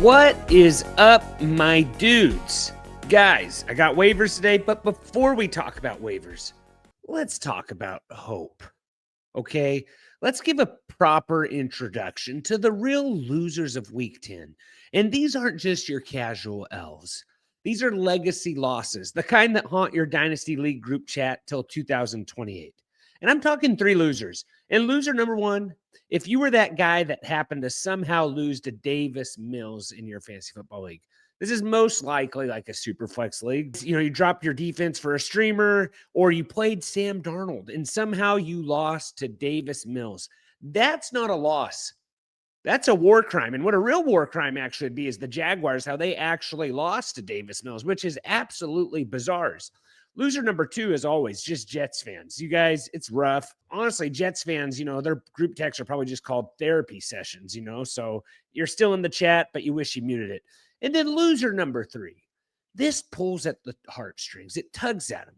What is up, my dudes? Guys, I got waivers today, but before we talk about waivers, let's talk about hope. Okay? Let's give a proper introduction to the real losers of Week 10. And these aren't just your casual L's. These are legacy losses, the kind that haunt your Dynasty League group chat till 2028. And I'm talking three losers. And loser number one, if you were that guy that happened to somehow lose to Davis Mills in your fantasy football league, this is most likely like a super flex league. You know, you dropped your defense for a streamer, or you played Sam Darnold and somehow you lost to Davis Mills. That's not a loss. That's a war crime. And what a real war crime actually would be is the Jaguars, how they actually lost to Davis Mills, which is absolutely bizarre. Loser number two, as always, just Jets fans. You guys, it's rough. Honestly, Jets fans, you know, their group texts are probably just called therapy sessions, you know, so you're still in the chat, but you wish you muted it. And then loser number three, this pulls at the heartstrings. It tugs at them.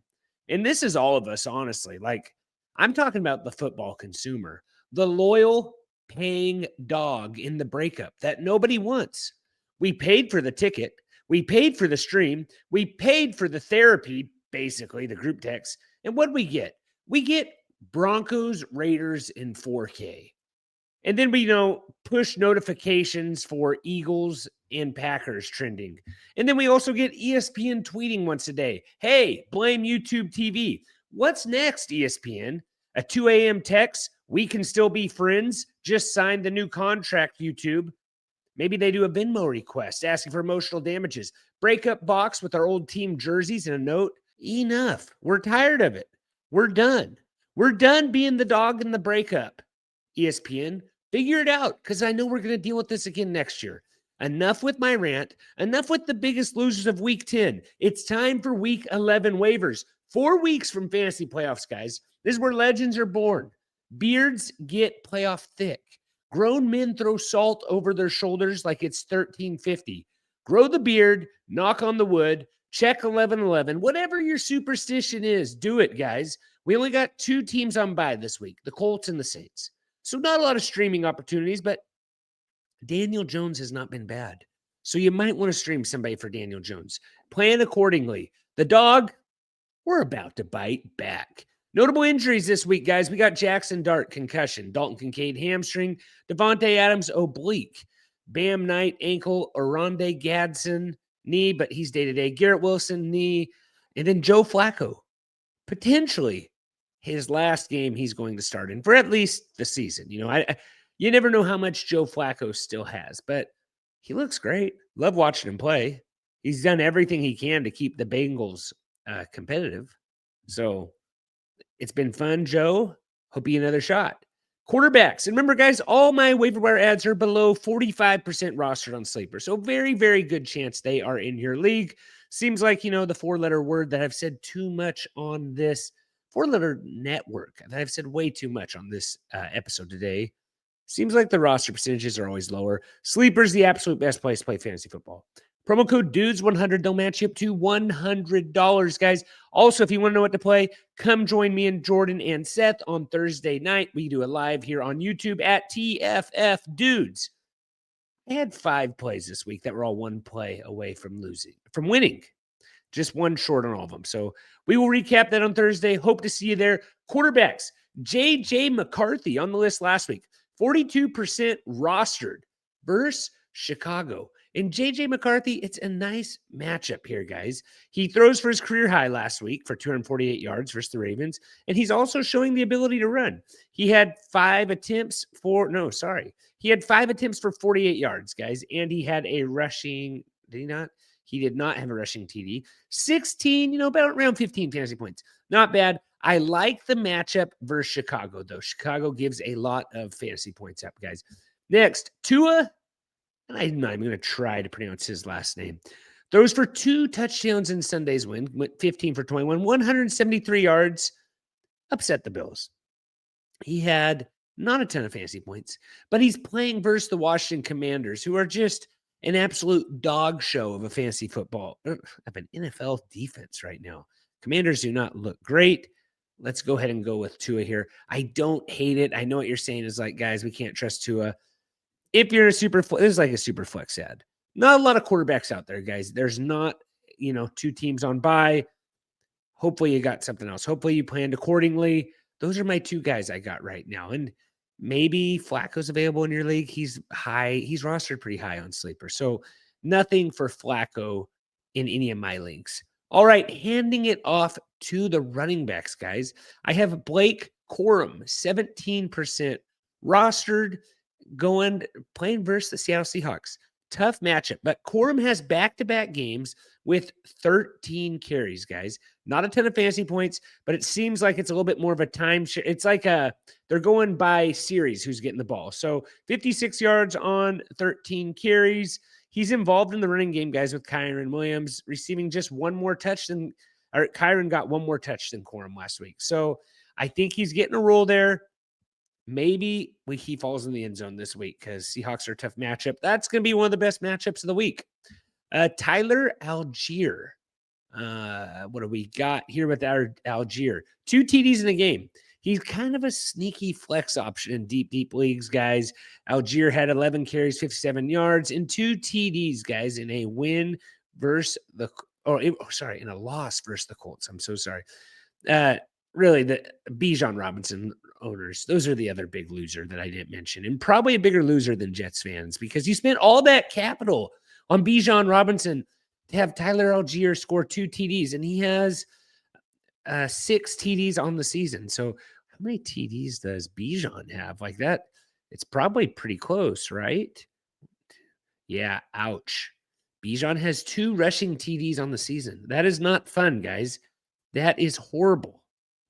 And this is all of us, honestly. Like, I'm talking about the football consumer, the loyal paying dog in the breakup that nobody wants. We paid for the ticket. We paid for the stream. We paid for the therapy, basically, the group text. And what do we get? We get Broncos-Raiders in 4K. And then we, you know, push notifications for Eagles and Packers trending. And then we also get ESPN tweeting once a day. Hey, blame YouTube TV. What's next, ESPN? A 2 a.m. text? We can still be friends? Just signed the new contract, YouTube. Maybe they do a Venmo request asking for emotional damages. Breakup box with our old team jerseys and a note. Enough. We're tired of it. We're done. We're done being the dog in the breakup. ESPN, figure it out, because I know we're going to deal with this again next year. Enough with my rant. Enough with the biggest losers of Week 10. It's time for Week 11 waivers. 4 weeks from fantasy playoffs, guys. This is where legends are born. Beards get playoff thick. Grown men throw salt over their shoulders like it's 1350. Grow the beard, knock on the wood, check 11-11. Whatever your superstition is, do it, guys. We only got 2 teams on bye this week, the Colts and the Saints. So not a lot of streaming opportunities, but Daniel Jones has not been bad. So you might want to stream somebody for Daniel Jones. Plan accordingly. The dog, we're about to bite back. Notable injuries this week, guys. We got Jackson Dart, concussion. Dalton Kincaid, hamstring. Devonta Adams, oblique. Bam Knight, ankle. Oronde Gadsden, knee, but he's day-to-day. Garrett Wilson, knee. And then Joe Flacco, potentially his last game he's going to start in for at least the season. You know, you never know how much Joe Flacco still has, but he looks great. Love watching him play. He's done everything he can to keep the Bengals competitive. So it's been fun, Joe. Hope you get another shot. Quarterbacks. And remember, guys, all my waiver wire ads are below 45% rostered on Sleeper. So very, very good chance they are in your league. Seems like, you know, the 4-letter word that I've said too much on this 4-letter network that I've said way too much on this episode today. Seems like the roster percentages are always lower. Sleeper's the absolute best place to play fantasy football. Promo code DUDES100. They'll match you up to $100, guys. Also, if you want to know what to play, come join me and Jordan and Seth on Thursday night. We do a live here on YouTube at TFF Dudes. I had 5 plays this week that were all 1 play away from winning. Just 1 short on all of them. So we will recap that on Thursday. Hope to see you there. Quarterbacks, J.J. McCarthy on the list last week. 42% rostered versus Chicago. And J.J. McCarthy, it's a nice matchup here, guys. He throws for his career high last week for 248 yards versus the Ravens, and he's also showing the ability to run. He had 5 attempts for 48 yards, guys, and he had a rushing, did he not? He did not have a rushing TD. 16, you know, about around 15 fantasy points. Not bad. I like the matchup versus Chicago, though. Chicago gives a lot of fantasy points up, guys. Next, Tua. I'm not even going to try to pronounce his last name. Throws for 2 touchdowns in Sunday's win. Went 15 for 21, 173 yards. Upset the Bills. He had not a ton of fantasy points, but he's playing versus the Washington Commanders, who are just an absolute dog show of a fantasy football, of an NFL defense right now. Commanders do not look great. Let's go ahead and go with Tua here. I don't hate it. I know what you're saying is like, guys, we can't trust Tua. If you're a super, this is like a super flex ad. Not a lot of quarterbacks out there, guys. There's not, two teams on bye. Hopefully you got something else. Hopefully you planned accordingly. Those are my two guys I got right now. And maybe Flacco's available in your league. He's high. He's rostered pretty high on Sleeper. So nothing for Flacco in any of my leagues. All right, handing it off to the running backs, guys. I have Blake Corum, 17% rostered, playing versus the Seattle Seahawks. Tough matchup, but Corum has back-to-back games with 13 carries, guys. Not a ton of fantasy points, but it seems like it's a little bit more of a timeshare. It's like they're going by series who's getting the ball. So 56 yards on 13 carries. He's involved in the running game, guys, with Kyren Williams receiving just one more touch Kyren got one more touch than Corum last week. So I think he's getting a roll there. Maybe he falls in the end zone this week because Seahawks are a tough matchup. That's going to be one of the best matchups of the week. Tyler Allgeier. What do we got here with our Allgeier? 2 TDs in the game. He's kind of a sneaky flex option in deep leagues, guys. Allgeier had 11 carries, 57 yards, and 2 TDs, guys, in a win versus in a loss versus the Colts. I'm so sorry. Really, the Bijan Robinson owners, those are the other big loser that I didn't mention, and probably a bigger loser than Jets fans because you spent all that capital on Bijan Robinson to have Tyler Allgeier score 2 TDs, and he has 6 TDs on the season. So how many TDs does Bijan have? Like that, it's probably pretty close, right? Yeah, ouch. Bijan has 2 rushing TDs on the season. That is not fun, guys. That is horrible.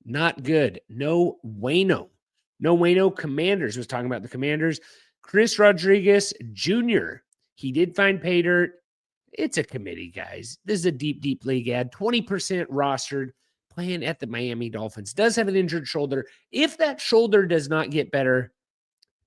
Not good. No bueno. Commanders was talking about the Commanders. Chris Rodriguez Jr. He did find pay dirt. It's a committee, guys. This is a deep league ad. 20% rostered, playing at the Miami Dolphins. Does have an injured shoulder. If that shoulder does not get better,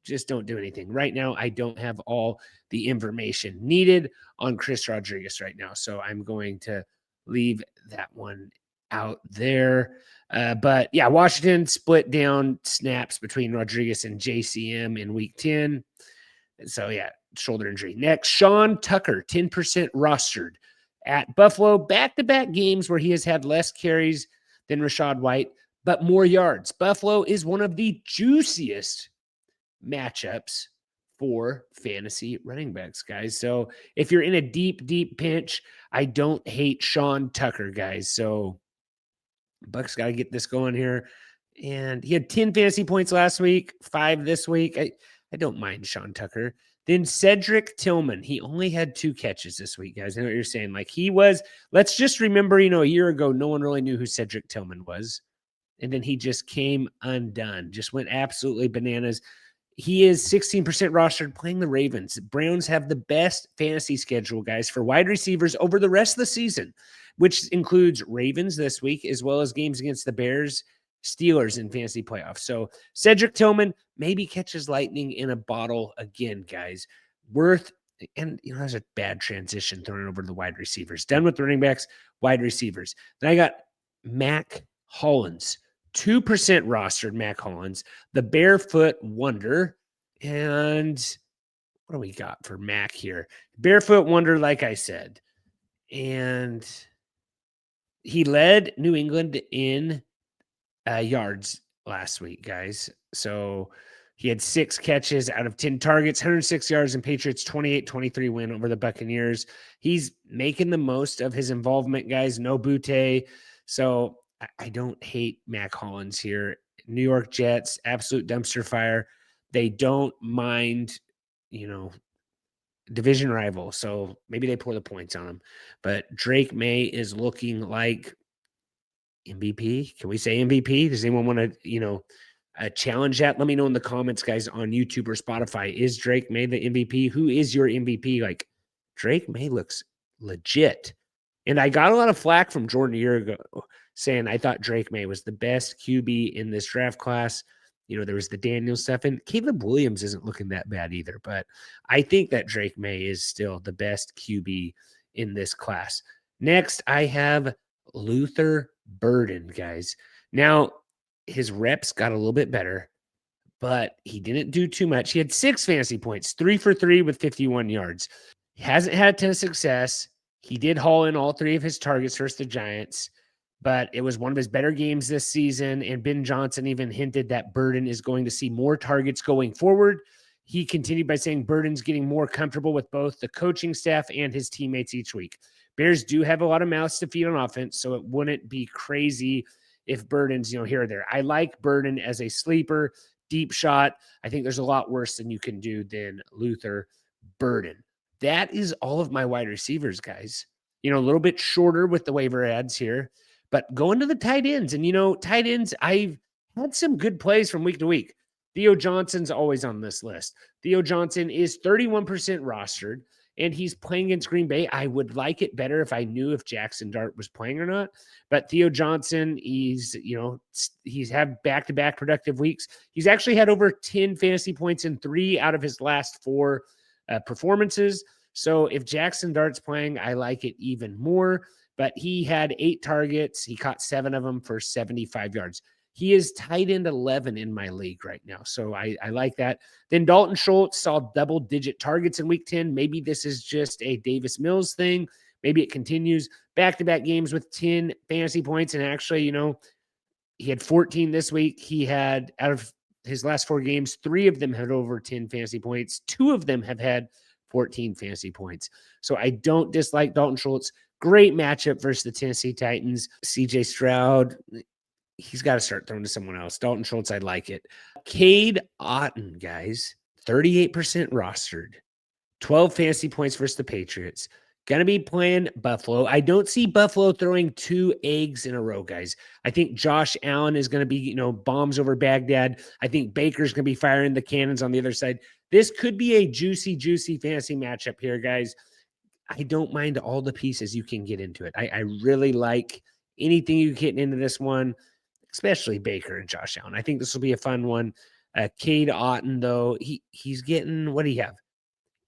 just don't do anything. Right now, I don't have all the information needed on Chris Rodriguez right now. So I'm going to leave that one out there. But yeah, Washington split down snaps between Rodriguez and JCM in week 10. So yeah, shoulder injury. Next, Sean Tucker, 10% rostered at Buffalo. Back-to-back games where he has had less carries than Rachaad White, but more yards. Buffalo is one of the juiciest matchups for fantasy running backs, guys. So if you're in a deep pinch, I don't hate Sean Tucker, guys. So Bucks got to get this going here. And he had 10 fantasy points last week, 5 this week. I don't mind Sean Tucker. Then Cedric Tillman. He only had 2 catches this week, guys. I know what you're saying. Like let's just remember, a year ago, no one really knew who Cedric Tillman was. And then he just came undone, just went absolutely bananas. He is 16% rostered playing the Ravens. Browns have the best fantasy schedule, guys, for wide receivers over the rest of the season, which includes Ravens this week, as well as games against the Bears, Steelers in fantasy playoffs. So Cedric Tillman maybe catches lightning in a bottle again, guys. And that's a bad transition throwing over to the wide receivers. Done with running backs, wide receivers. Then I got Mac Hollins, 2% rostered Mac Hollins, the Barefoot Wonder. And what do we got for Mac here? Barefoot Wonder, like I said. And he led New England in yards last week, guys. So he had 6 catches out of 10 targets, 106 yards, and Patriots 28-23 win over the Buccaneers. He's making the most of his involvement, guys. No Butte. So I don't hate Mac Hollins here. New York Jets, absolute dumpster fire. They don't mind, division rival. So maybe they pour the points on him. But Drake May is looking like MVP. Can we say MVP? Does anyone want to, challenge that? Let me know in the comments, guys, on YouTube or Spotify. Is Drake May the MVP? Who is your MVP? Like, Drake May looks legit. And I got a lot of flack from Jordan a year ago saying I thought Drake May was the best QB in this draft class. There was the Daniels stuff, and Caleb Williams isn't looking that bad either. But I think that Drake May is still the best QB in this class. Next, I have Luther Burden, guys. Now, his reps got a little bit better, but he didn't do too much. He had 6 fantasy points, 3 for 3 with 51 yards. He hasn't had a ton of success. He did haul in all 3 of his targets versus the Giants, but it was one of his better games this season. And Ben Johnson even hinted that Burden is going to see more targets going forward. He continued by saying Burden's getting more comfortable with both the coaching staff and his teammates each week. Bears do have a lot of mouths to feed on offense, so it wouldn't be crazy if Burden's, here or there. I like Burden as a sleeper, deep shot. I think there's a lot worse than you can do than Luther Burden. That is all of my wide receivers, guys. A little bit shorter with the waiver ads here, but going to the tight ends. And, tight ends, I've had some good plays from week to week. Theo Johnson's always on this list. Theo Johnson is 31% rostered, and he's playing against Green Bay. I would like it better if I knew if Jackson Dart was playing or not. But Theo Johnson, he's had back-to-back productive weeks. He's actually had over 10 fantasy points in 3 out of his last 4 performances. So if Jackson Dart's playing, I like it even more. But he had 8 targets. He caught 7 of them for 75 yards. He is tight end 11 in my league right now. So I like that. Then Dalton Schultz saw double-digit targets in week 10. Maybe this is just a Davis Mills thing. Maybe it continues. Back-to-back games with 10 fantasy points. And actually, he had 14 this week. He had, out of his last 4 games, 3 of them had over 10 fantasy points. 2 of them have had 14 fantasy points. So I don't dislike Dalton Schultz. Great matchup versus the Tennessee Titans. CJ Stroud, he's got to start throwing to someone else. Dalton Schultz, I like it. Cade Otton, guys, 38% rostered, 12 fantasy points versus the Patriots. Going to be playing Buffalo. I don't see Buffalo throwing 2 eggs in a row, guys. I think Josh Allen is going to be, bombs over Baghdad. I think Baker's going to be firing the cannons on the other side. This could be a juicy fantasy matchup here, guys. I don't mind all the pieces you can get into it. I really like anything you get into this one, especially Baker and Josh Allen. I think this will be a fun one. Cade Otton, though, he's getting, what do you have?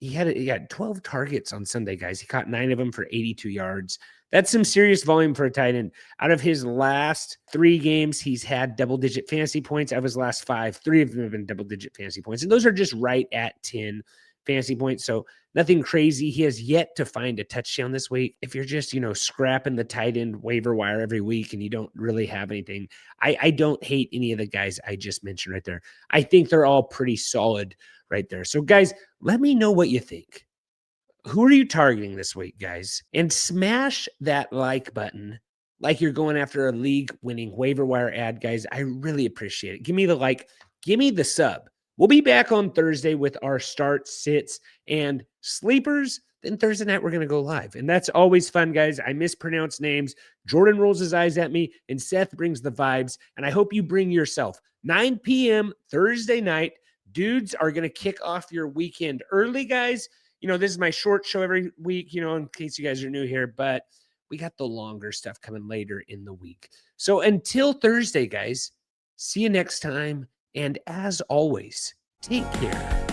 He had 12 targets on Sunday, guys. He caught 9 of them for 82 yards. That's some serious volume for a tight end. Out of his last 3 games, he's had double-digit fantasy points. Out of his last 5, 3 of them have been double-digit fantasy points. And those are just right at 10 fantasy points. So nothing crazy. He has yet to find a touchdown this week. If you're just, scrapping the tight end waiver wire every week and you don't really have anything, I don't hate any of the guys I just mentioned right there. I think they're all pretty solid right there. So guys, let me know what you think. Who are you targeting this week, guys? And smash that like button like you're going after a league-winning waiver wire ad, guys. I really appreciate it. Give me the like. Give me the sub. We'll be back on Thursday with our start, sits, and sleepers. Then Thursday night, we're going to go live. And that's always fun, guys. I mispronounce names. Jordan rolls his eyes at me, and Seth brings the vibes. And I hope you bring yourself. 9 p.m. Thursday night. Dudes are going to kick off your weekend early, guys. This is my short show every week, in case you guys are new here, but we got the longer stuff coming later in the week. So until Thursday, guys, see you next time. And as always, take care.